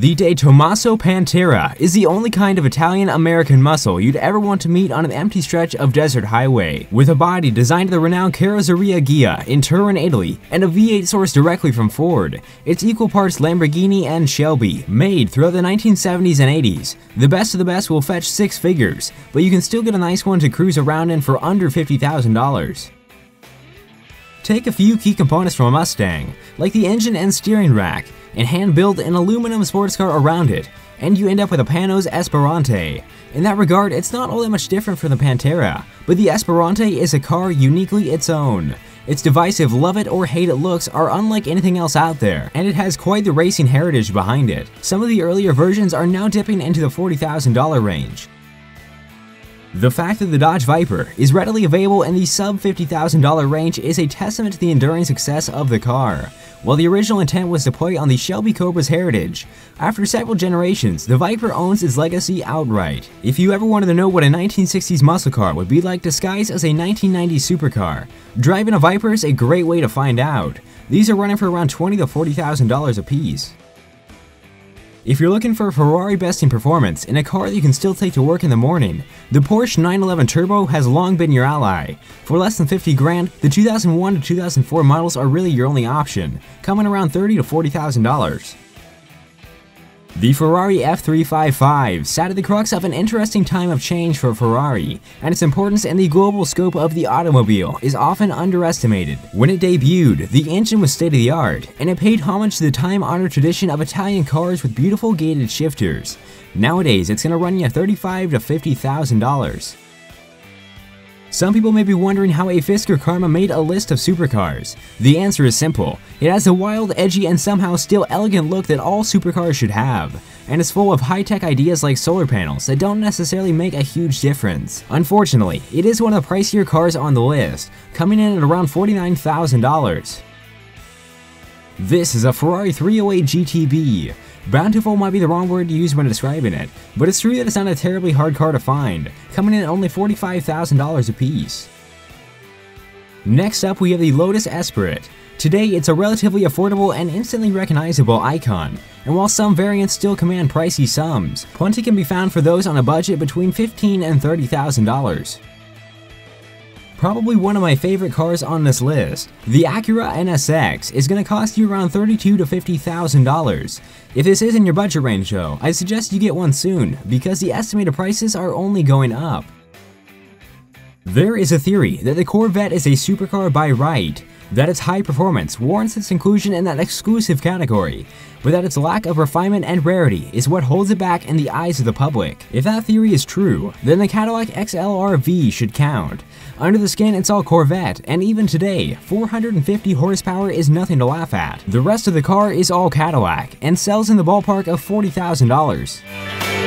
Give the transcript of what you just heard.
The De Tomaso Pantera is the only kind of Italian-American muscle you'd ever want to meet on an empty stretch of desert highway. With a body designed to the renowned Carrozzeria Ghia in Turin, Italy, and a V8 sourced directly from Ford, it's equal parts Lamborghini and Shelby. Made throughout the 1970s and 80s, the best of the best will fetch six figures, but you can still get a nice one to cruise around in for under $50,000. Take a few key components from a Mustang, like the engine and steering rack, and hand-build an aluminum sports car around it, and you end up with a Pano's Esperante. In that regard, it's not all that much different from the Pantera, but the Esperante is a car uniquely its own. Its divisive love-it-or-hate-it looks are unlike anything else out there, and it has quite the racing heritage behind it. Some of the earlier versions are now dipping into the $40,000 range. The fact that the Dodge Viper is readily available in the sub-$50,000 range is a testament to the enduring success of the car. While the original intent was to play on the Shelby Cobra's heritage, after several generations, the Viper owns its legacy outright. If you ever wanted to know what a 1960s muscle car would be like disguised as a 1990s supercar, driving a Viper is a great way to find out. These are running for around $20,000 to $40,000 a piece. If you're looking for a Ferrari best in performance in a car that you can still take to work in the morning, the Porsche 911 Turbo has long been your ally. For less than $50 grand, the 2001 to 2004 models are really your only option, coming around $30,000 to $40,000. The Ferrari F355 sat at the crux of an interesting time of change for Ferrari, and its importance in the global scope of the automobile is often underestimated. When it debuted, the engine was state-of-the-art, and it paid homage to the time-honored tradition of Italian cars with beautiful gated shifters. Nowadays, it's going to run you $35,000 to $50,000. Some people may be wondering how a Fisker Karma made a list of supercars. The answer is simple. It has a wild, edgy, and somehow still elegant look that all supercars should have, and is full of high-tech ideas like solar panels that don't necessarily make a huge difference. Unfortunately, it is one of the pricier cars on the list, coming in at around $49,000. This is a Ferrari 308 GTB. Bountiful might be the wrong word to use when describing it, but it's true that it's not a terribly hard car to find, coming in at only $45,000 a piece. Next up, we have the Lotus Esprit. Today, it's a relatively affordable and instantly recognizable icon, and while some variants still command pricey sums, plenty can be found for those on a budget between $15,000 and $30,000. Probably one of my favorite cars on this list, the Acura NSX is going to cost you around $32,000 to $50,000. If this is in your budget range though, I suggest you get one soon, because the estimated prices are only going up. There is a theory that the Corvette is a supercar by right, that its high performance warrants its inclusion in that exclusive category, but that its lack of refinement and rarity is what holds it back in the eyes of the public. If that theory is true, then the Cadillac XLR-V should count. Under the skin, it's all Corvette, and even today, 450 horsepower is nothing to laugh at. The rest of the car is all Cadillac, and sells in the ballpark of $40,000.